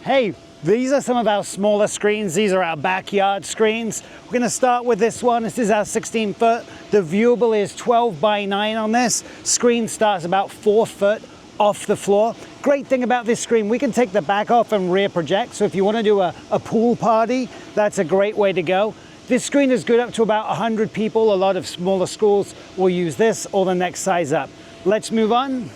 Hey, these are some of our smaller screens. These are our backyard screens. We're gonna start with this one. This is our 16 foot. The viewable is 12 by 9 on this. Screen starts about 4 foot off the floor. Great thing about this screen, we can take the back off and rear project. So if you wanna do a pool party, that's a great way to go. This screen is good up to about 100 people. A lot of smaller schools will use this or the next size up. Let's move on.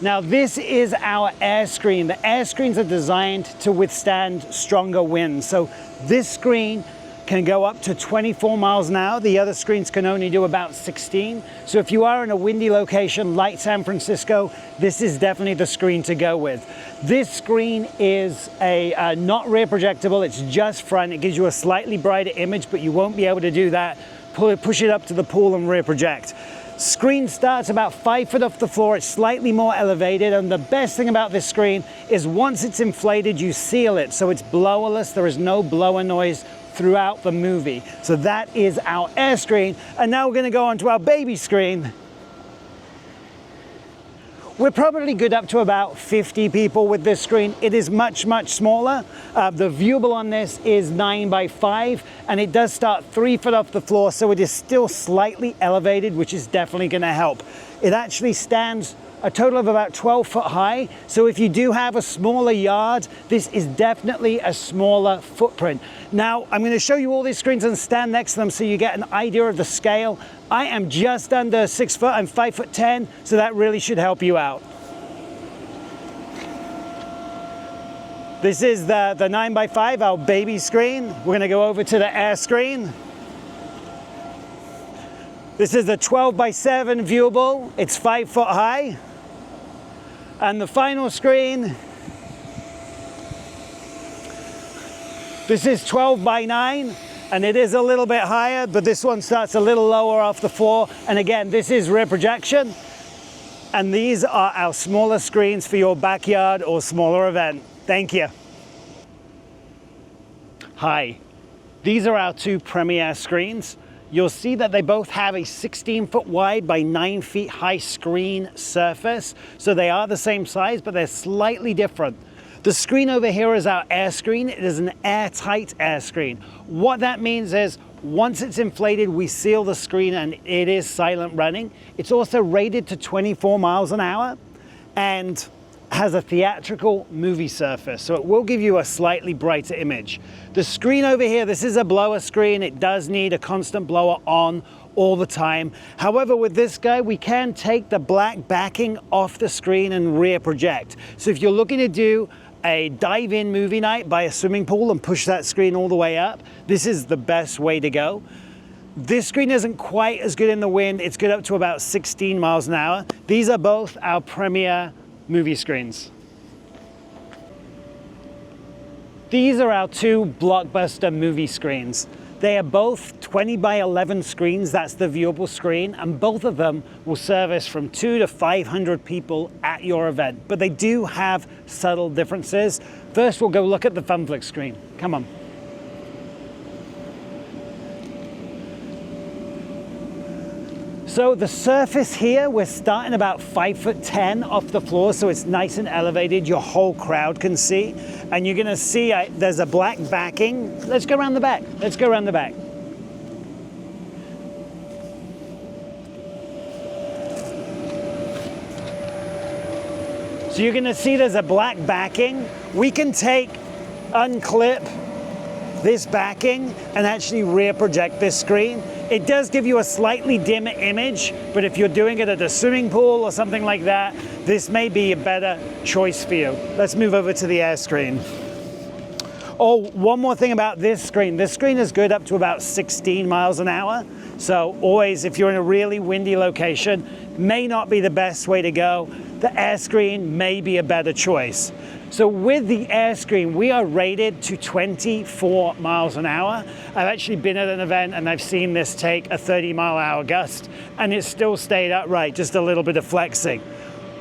Now this is our AIRSCREEN. The AIRSCREENs are designed to withstand stronger winds. So this screen can go up to 24 miles an hour. The other screens can only do about 16. So if you are in a windy location like San Francisco, this is definitely the screen to go with. This screen is not rear projectable, it's just front. It gives you a slightly brighter image, but you won't be able to do that. Push it up to the pool and rear project. Screen starts about 5 foot off the floor. It's slightly more elevated, and the best thing about this screen is once it's inflated, you seal it, so it's blowerless. There is no blower noise throughout the movie. So that is our AIRSCREEN, and now we're going to go on to our baby screen. We're probably good up to about 50 people with this screen. It is much, much smaller. The viewable on this is 9 by 5, and it does start 3 foot off the floor, so it is still slightly elevated, which is definitely gonna help. It actually stands a total of about 12 foot high, so if you do have a smaller yard, this is definitely a smaller footprint. Now, I'm gonna show you all these screens and stand next to them so you get an idea of the scale. I am just under 6 foot, I'm 5'10", so that really should help you out. This is the 9 by 5, our baby screen. We're gonna go over to the AIRSCREEN. This is the 12 by 7 viewable. It's 5 foot high. And the final screen, this is 12 by 9, and it is a little bit higher, but this one starts a little lower off the floor. And again, this is rear projection. And these are our smaller screens for your backyard or smaller event. Thank you. Hi, these are our two Premier screens. You'll see that they both have a 16 foot wide by 9 feet high screen surface. So they are the same size, but they're slightly different. The screen over here is our AIRSCREEN. It is an airtight AIRSCREEN. What that means is once it's inflated, we seal the screen and it is silent running. It's also rated to 24 miles an hour and has a theatrical movie surface, so it will give you a slightly brighter image. The screen over here, this is a blower screen. It does need a constant blower on all the time. However, with this guy, we can take the black backing off the screen and rear project. So if you're looking to do a dive-in movie night by a swimming pool and push that screen all the way up, this is the best way to go. This screen isn't quite as good in the wind. It's good up to about 16 miles an hour. These are both our Premier movie screens. These are our two Blockbuster movie screens. They are both 20 by 11 screens, that's the viewable screen, and both of them will service from 200 to 500 people at your event, but they do have subtle differences. First, we'll go look at the FunFlicks screen. Come on. So the surface here, we're starting about 5'10" off the floor, so it's nice and elevated. Your whole crowd can see. And you're gonna see there's a black backing. Let's go around the back. Let's go around the back. So you're gonna see there's a black backing. We can unclip this backing and actually rear project this screen. It does give you a slightly dimmer image, but if you're doing it at a swimming pool or something like that, this may be a better choice for you. Let's move over to the AIRSCREEN. Oh, one more thing about this screen. This screen is good up to about 16 miles an hour. So always, if you're in a really windy location, may not be the best way to go. The AIRSCREEN may be a better choice. So with the AIRSCREEN, we are rated to 24 miles an hour. I've actually been at an event and I've seen this take a 30-mile-an-hour gust and it still stayed upright, just a little bit of flexing.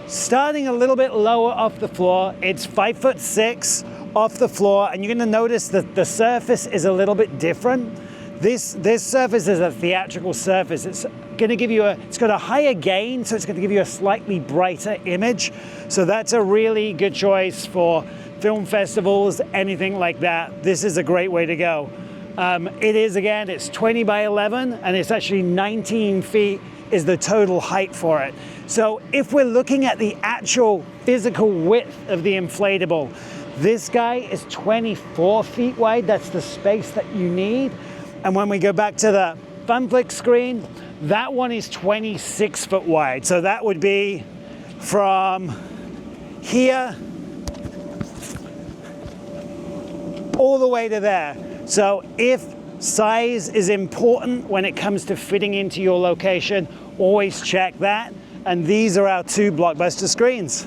Starting a little bit lower off the floor, it's 5'6" off the floor, and you're gonna notice that the surface is a little bit different. This surface is a theatrical surface. It's going to give you it's got a higher gain, so it's going to give you a slightly brighter image. So that's a really good choice for film festivals, anything like that. This is a great way to go. It is, again, it's 20 by 11, and it's actually 19 feet is the total height for it. So if we're looking at the actual physical width of the inflatable, this guy is 24 feet wide. That's the space that you need. And when we go back to the FunFlicks screen, that one is 26 foot wide. So that would be from here all the way to there. So if size is important when it comes to fitting into your location, always check that. And these are our two Blockbuster screens.